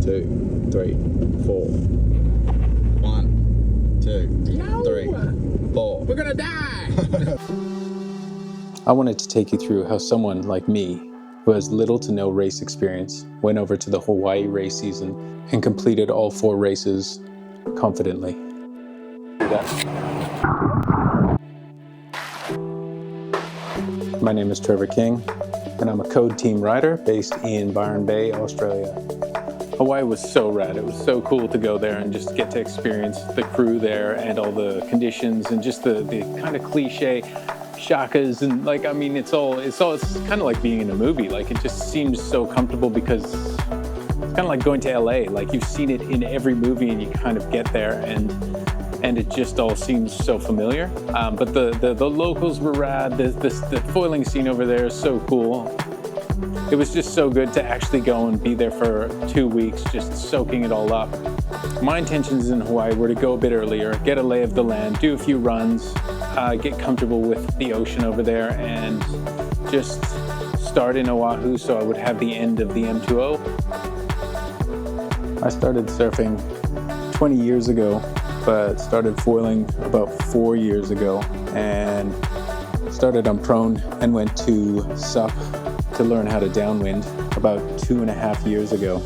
2, 3, 4. 1, 2, 3, 4. We're gonna die! I wanted to take you through how someone like me, who has little to no race experience, went over to the Hawaii race season and completed all 4 races confidently. My name is Trevor King, and I'm a Code Team rider based in Byron Bay, Australia. Hawaii was so rad. It was so cool to go there and just get to experience the crew there and all the conditions and just the kind of cliche shakas and it's kind of like being in a movie. Like, it just seems so comfortable because it's kind of like going to LA. Like, you've seen it in every movie and you kind of get there and it just all seems so familiar. But the locals were rad. The foiling scene over there is so cool. It was just so good to actually go and be there for 2 weeks, just soaking it all up. My intentions in Hawaii were to go a bit earlier, get a lay of the land, do a few runs, get comfortable with the ocean over there, and just start in Oahu so I would have the end of the M2O. I started surfing 20 years ago, but started foiling about 4 years ago, and started on prone and went to SUP to learn how to downwind about 2.5 years ago.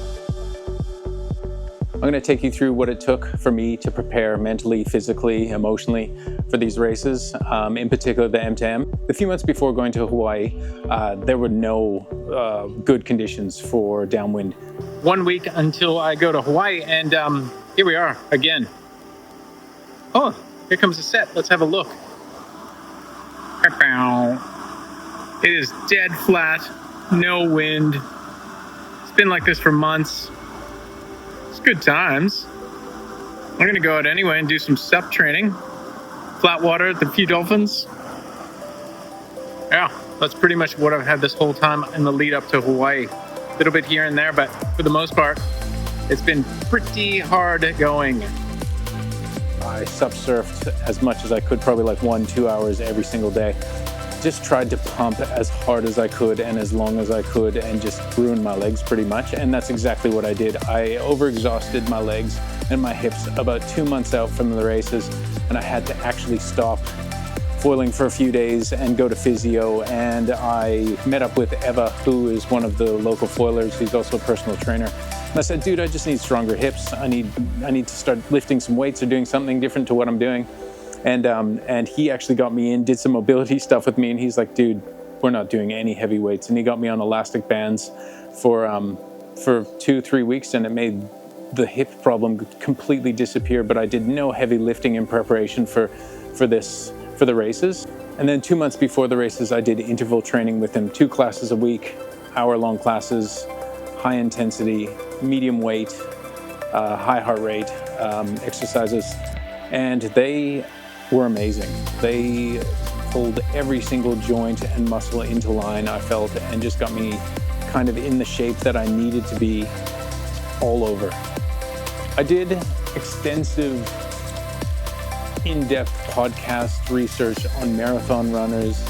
I'm going to take you through what it took for me to prepare mentally, physically, emotionally for these races, in particular the M2M. The few months before going to Hawaii, there were no good conditions for downwind. 1 week until I go to Hawaii, and here we are again. Oh, here comes the set. Let's have a look. It is dead flat, no wind. It's been like this for months. It's good times. I'm gonna go out anyway and do some SUP training. Flat water at the Few Dolphins. Yeah, that's pretty much what I've had this whole time in the lead up to Hawaii. A little bit here and there, but for the most part, it's been pretty hard going. I SUP surfed as much as I could, probably like 1-2 hours every single day. Just tried to pump as hard as I could and as long as I could and just ruin my legs pretty much. And that's exactly what I did. I overexhausted my legs and my hips about 2 months out from the races, and I had to actually stop foiling for a few days and go to physio. And I met up with Eva, who is one of the local foilers. He's also a personal trainer. And I said, dude, I just need stronger hips. I need to start lifting some weights or doing something different to what I'm doing. And he actually got me in, did some mobility stuff with me, and he's like, dude, we're not doing any heavy weights. And he got me on elastic bands for 2-3 weeks, and it made the hip problem completely disappear. But I did no heavy lifting in preparation for the races. And then 2 months before the races, I did interval training with him, 2 classes a week, hour-long classes, high intensity, medium weight, high heart rate exercises, and they were amazing. They pulled every single joint and muscle into line, I felt, and just got me kind of in the shape that I needed to be all over. I did extensive, in-depth podcast research on marathon runners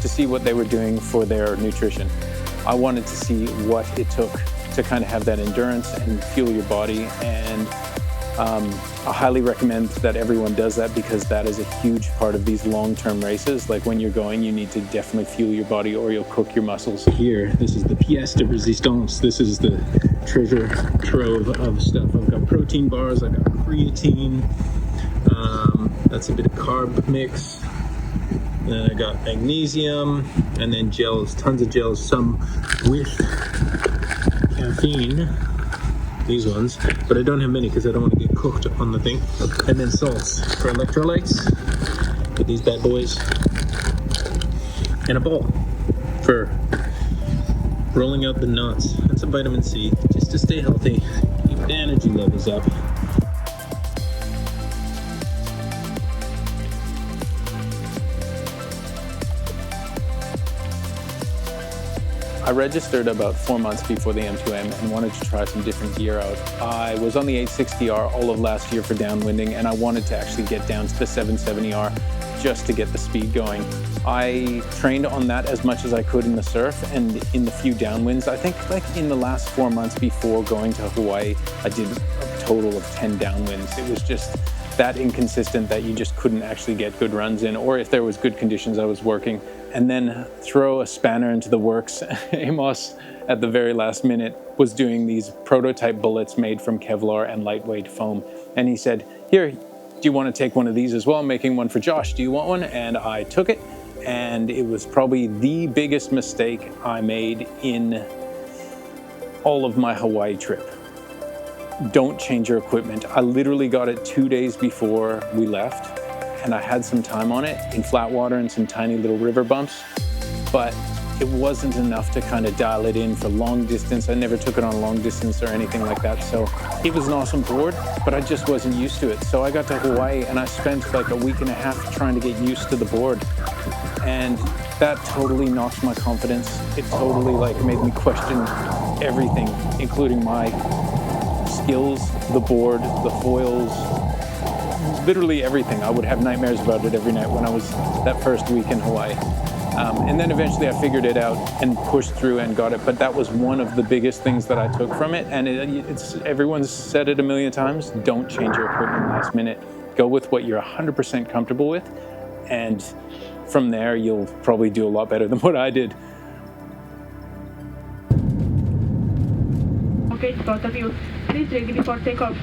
to see what they were doing for their nutrition. I wanted to see what it took to kind of have that endurance and fuel your body, and I highly recommend that everyone does that, because that is a huge part of these long-term races. Like, when you're going, you need to definitely fuel your body or you'll cook your muscles. Here, this is the pièce de résistance. This is the treasure trove of stuff. I've got protein bars, I've got creatine, that's a bit of carb mix. Then I got magnesium, and then gels, tons of gels, some with caffeine, these ones, but I don't have many because I don't want to get cooked on the thing. And then salts for electrolytes, with these bad boys, and a ball for rolling out the knots, and some vitamin C, just to stay healthy, keep the energy levels up. I registered about 4 months before the M2M and wanted to try some different gear out. I was on the 860R all of last year for downwinding, and I wanted to actually get down to the 770R just to get the speed going. I trained on that as much as I could in the surf and in the few downwinds. I think like in the last 4 months before going to Hawaii, I did a total of 10 downwinds. It was just that inconsistent that you just couldn't actually get good runs in, or if there was good conditions, I was working. And then throw a spanner into the works. Amos, at the very last minute, was doing these prototype bullets made from Kevlar and lightweight foam. And he said, here, do you want to take one of these as well? I'm making one for Josh. Do you want one? And I took it. And it was probably the biggest mistake I made in all of my Hawaii trip. Don't change your equipment. I literally got it 2 days before we left, and I had some time on it in flat water and some tiny little river bumps, but it wasn't enough to kind of dial it in for long distance. I never took it on long distance or anything like that. So it was an awesome board, but I just wasn't used to it. So I got to Hawaii and I spent like a week and a half trying to get used to the board. And that totally knocked my confidence. It totally like made me question everything, including my skills, the board, the foils, literally everything. I would have nightmares about it every night when I was that first week in Hawaii. And then eventually I figured it out and pushed through and got it. But that was one of the biggest things that I took from it. And it's everyone's said it a million times. Don't change your equipment last minute. Go with what you're 100% comfortable with. And from there, you'll probably do a lot better than what I did. Okay, both of you, please ready before takeoff.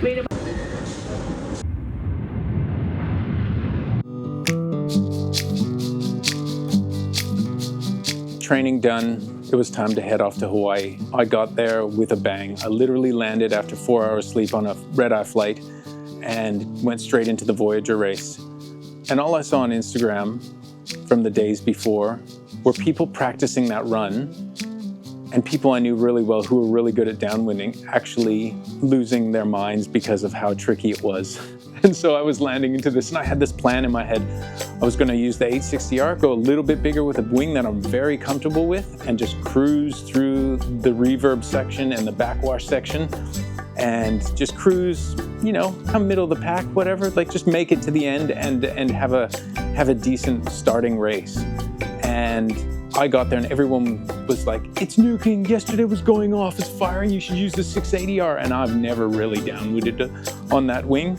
Wait a Training done, it was time to head off to Hawaii. I got there with a bang. I literally landed after 4 hours sleep on a red-eye flight and went straight into the Voyager race. And all I saw on Instagram from the days before were people practicing that run and people I knew really well who were really good at downwinding actually losing their minds because of how tricky it was. And so I was landing into this, and I had this plan in my head. I was going to use the 860R, go a little bit bigger with a wing that I'm very comfortable with, and just cruise through the reverb section and the backwash section, and just cruise, you know, come middle of the pack, whatever, like just make it to the end and have a decent starting race. And I got there and everyone was like, it's nuking, yesterday was going off, it's firing, you should use the 680R. And I've never really downwinded on that wing.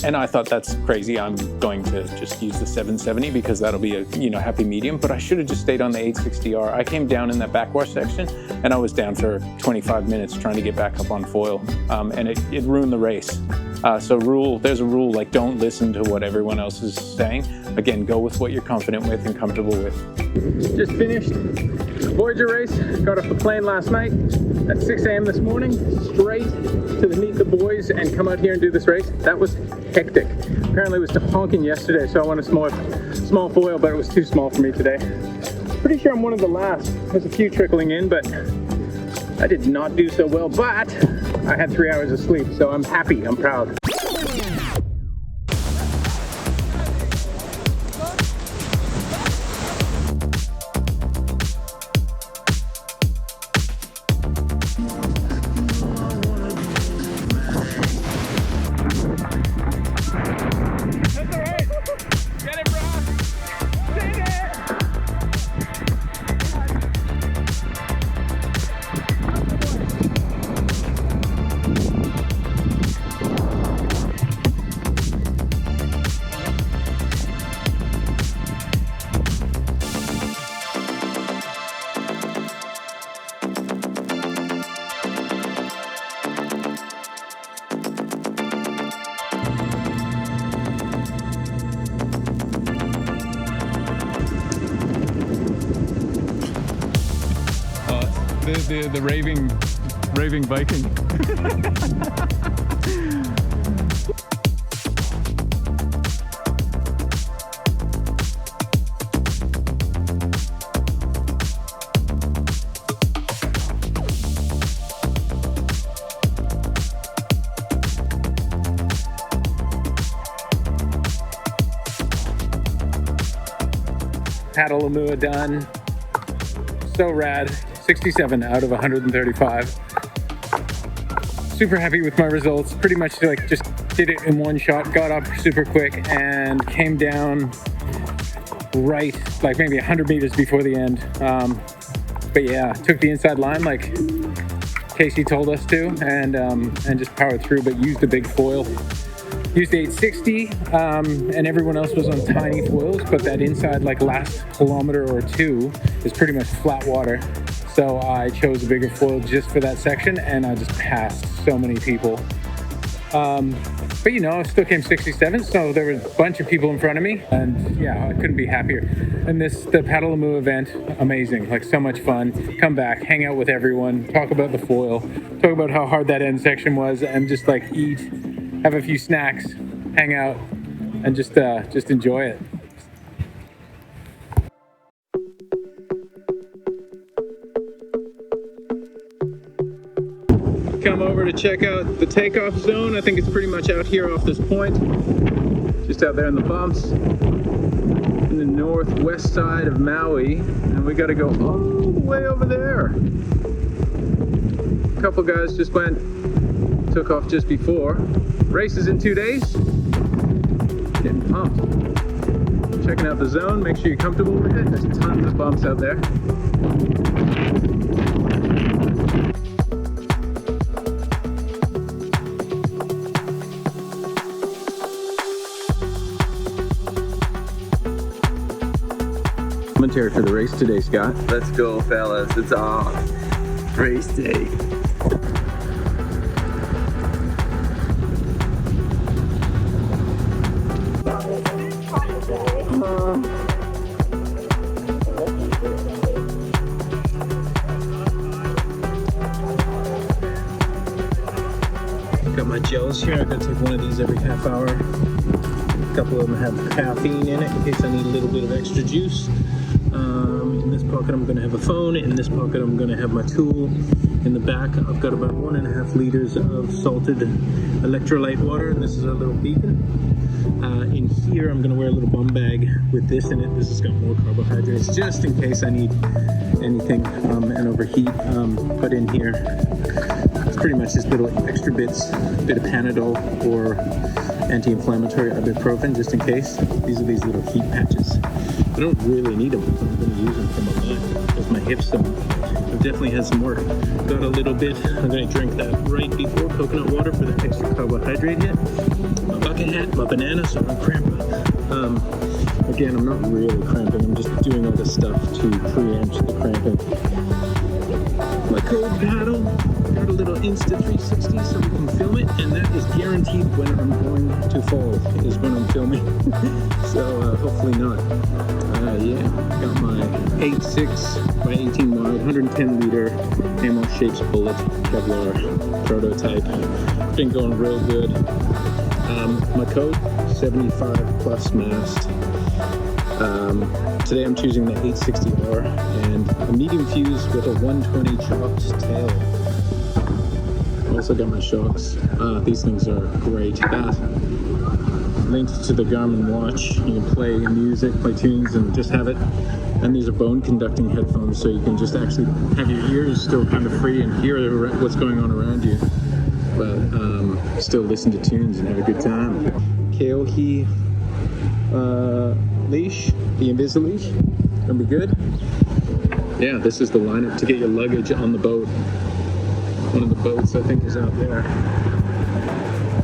And I thought, that's crazy, I'm going to just use the 770 because that'll be a, you know, happy medium. But I should have just stayed on the 860R. I came down in that backwash section and I was down for 25 minutes trying to get back up on foil. And it ruined the race. There's a rule, like don't listen to what everyone else is saying. Again, go with what you're confident with and comfortable with. Just finished the Voyager race. Got off the plane last night at 6 a.m. this morning, straight to meet the boys and come out here and do this race. That was hectic. Apparently it was honking yesterday, so I want a small foil, but it was too small for me today. Pretty sure I'm one of the last. There's a few trickling in, but I did not do so well, but I had 3 hours of sleep, so I'm happy, I'm proud. The raving Viking. Paladamu done. So rad. 67 out of 135. Super happy with my results. Pretty much like just did it in one shot, got up super quick and came down right like maybe 100 meters before the end. But yeah, took the inside line like Casey told us to, and just powered through, but used the big foil. Used the 860, and everyone else was on tiny foils, but that inside like last kilometer or two is pretty much flat water. So I chose a bigger foil just for that section, and I just passed so many people. But you know, I still came 67, so there was a bunch of people in front of me, and yeah, I couldn't be happier. And the Paladamu event, amazing, like so much fun. Come back, hang out with everyone, talk about the foil, talk about how hard that end section was, and just like eat, have a few snacks, hang out, and just enjoy it. Come over to check out the takeoff zone. I think it's pretty much out here off this point, just out there in the bumps in the northwest side of Maui, and we got to go all the way over there. A couple guys just took off just before. Race is in 2 days. Getting pumped. Checking out the zone, make sure you're comfortable with it. There's tons of bumps out there. Commentary for the race today, Scott. Let's go, fellas. It's off. Race day. Got my gels here. I'm gonna take one of these every half hour. A couple of them have caffeine in it in case I need a little bit of extra juice. In this pocket I'm going to have a phone. In this pocket I'm going to have my tool. In the back I've got about 1.5 liters of salted electrolyte water, and this is a little beacon. In here I'm going to wear a little bum bag with this in it. This has got more carbohydrates just in case I need anything and overheat. But in here it's pretty much just little extra bits, a bit of Panadol or anti-inflammatory ibuprofen just in case. These are these little heat patches. I don't really need them, but I'm going to use them for my leg because my hips I've definitely had some work. Got a little bit. I'm going to drink that right before coconut water for the extra carbohydrate hit. My bucket hat, my banana, so I don't cramp up. Again, I'm not really cramping. I'm just doing all this stuff to preempt the cramping. My code paddle. Got a little Insta 360 so we can film it, and that is guaranteed when I'm going to fall, is when I'm filming. So hopefully not. Yeah, got my 8.6 by 18 wide, 110 liter ammo shapes bullet Kevlar prototype. Been going real good. My code 75 plus mast. Today I'm choosing the 860R and a medium fuse with a 120 chopped tail. Also got my shocks. These things are great. That linked to the Garmin watch. You can play music, play tunes, and just have it. And these are bone conducting headphones, so you can just actually have your ears still kind of free and hear what's going on around you, but still listen to tunes and have a good time. Keohi leash, the Invisi leash, gonna be good. Yeah, this is the lineup to get your luggage on the boat. One of the boats I think is out there.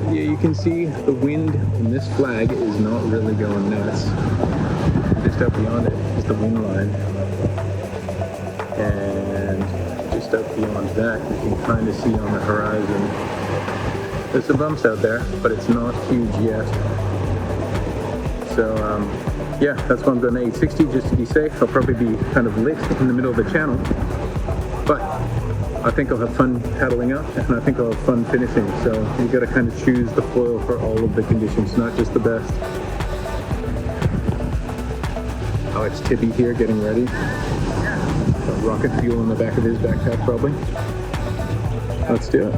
Yeah, you can see the wind in this flag is not really going nuts. Just up beyond it is the wind line. And just up beyond that you can kind of see on the horizon. There's some bumps out there, but it's not huge yet. So yeah, that's why I'm going to 860 just to be safe. I'll probably be kind of lit in the middle of the channel. But I think I'll have fun paddling up, and I think I'll have fun finishing. So you got to kind of choose the foil for all of the conditions, not just the best. Alex Tippy here getting ready. Got rocket fuel in the back of his backpack probably. Let's do it.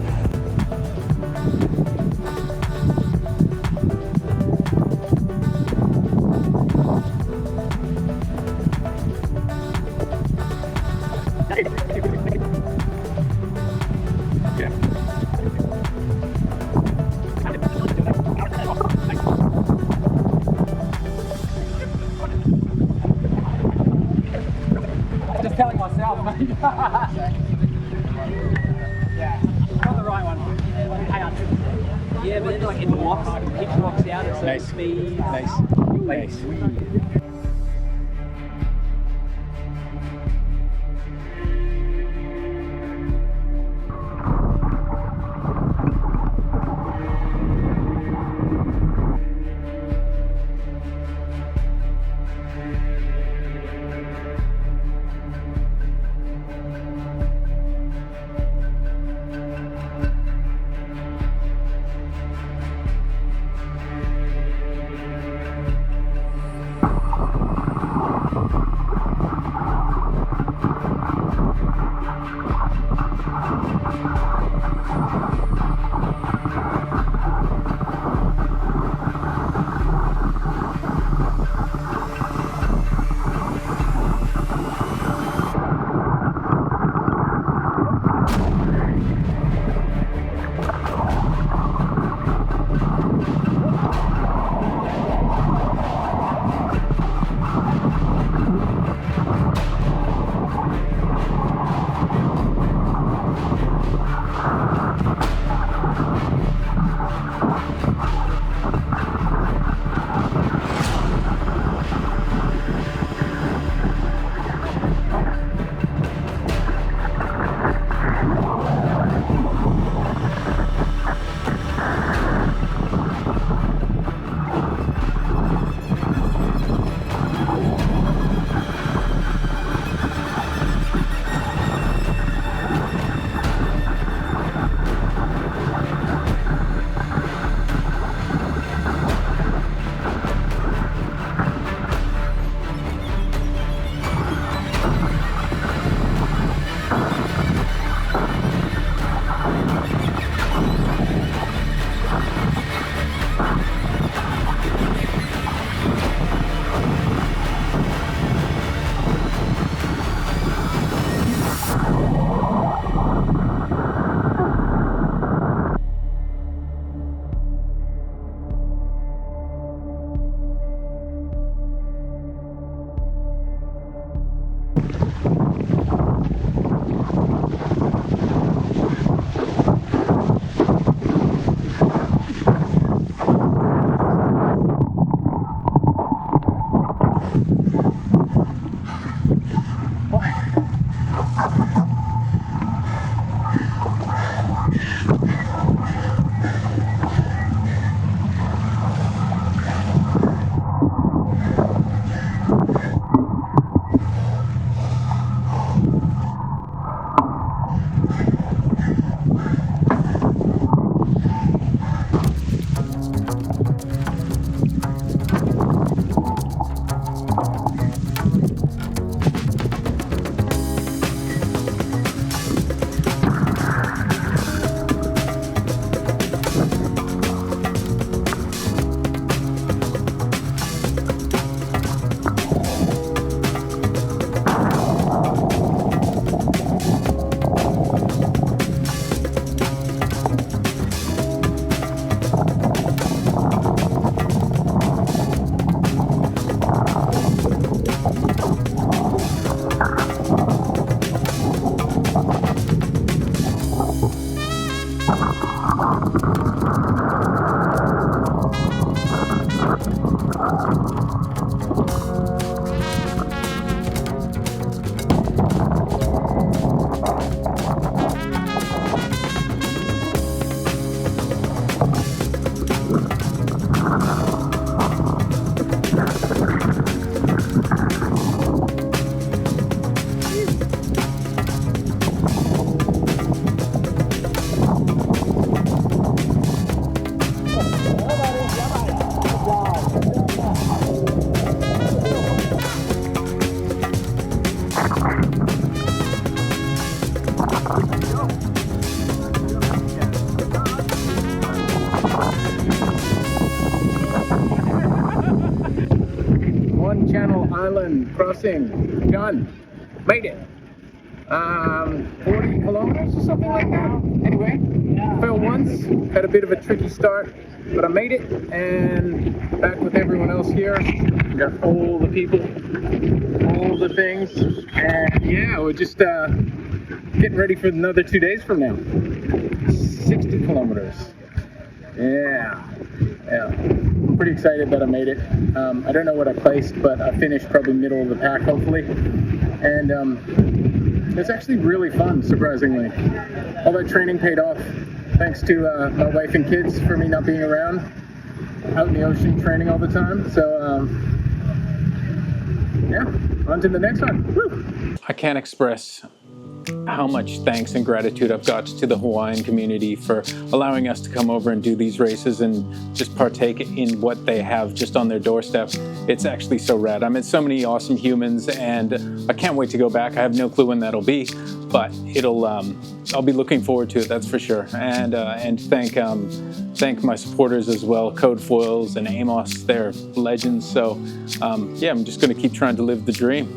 Yeah, but then like it locks, it keeps locks out at certain Nice. speed. Nice. Nice. Island crossing done. Made it. 40 kilometers or something like that. Anyway, fell once, had a bit of a tricky start, but I made it, and back with everyone else here. Got all the people, all the things, and yeah, we're just getting ready for another 2 days from now. 60 kilometers. Yeah. I'm pretty excited that I made it. I don't know what I placed, but I finished probably middle of the pack, hopefully. And it's actually really fun, surprisingly. All that training paid off, thanks to my wife and kids for me not being around, out in the ocean training all the time. So, yeah, on to the next one. Woo! I can't express how much thanks and gratitude I've got to the Hawaiian community for allowing us to come over and do these races and just partake in what they have just on their doorstep. It's actually so rad. I met so many awesome humans, and I can't wait to go back. I have no clue when that'll be, but I'll be looking forward to it, that's for sure. And thank my supporters as well, Code FOILS and Amos, they're legends. So yeah, I'm just gonna keep trying to live the dream.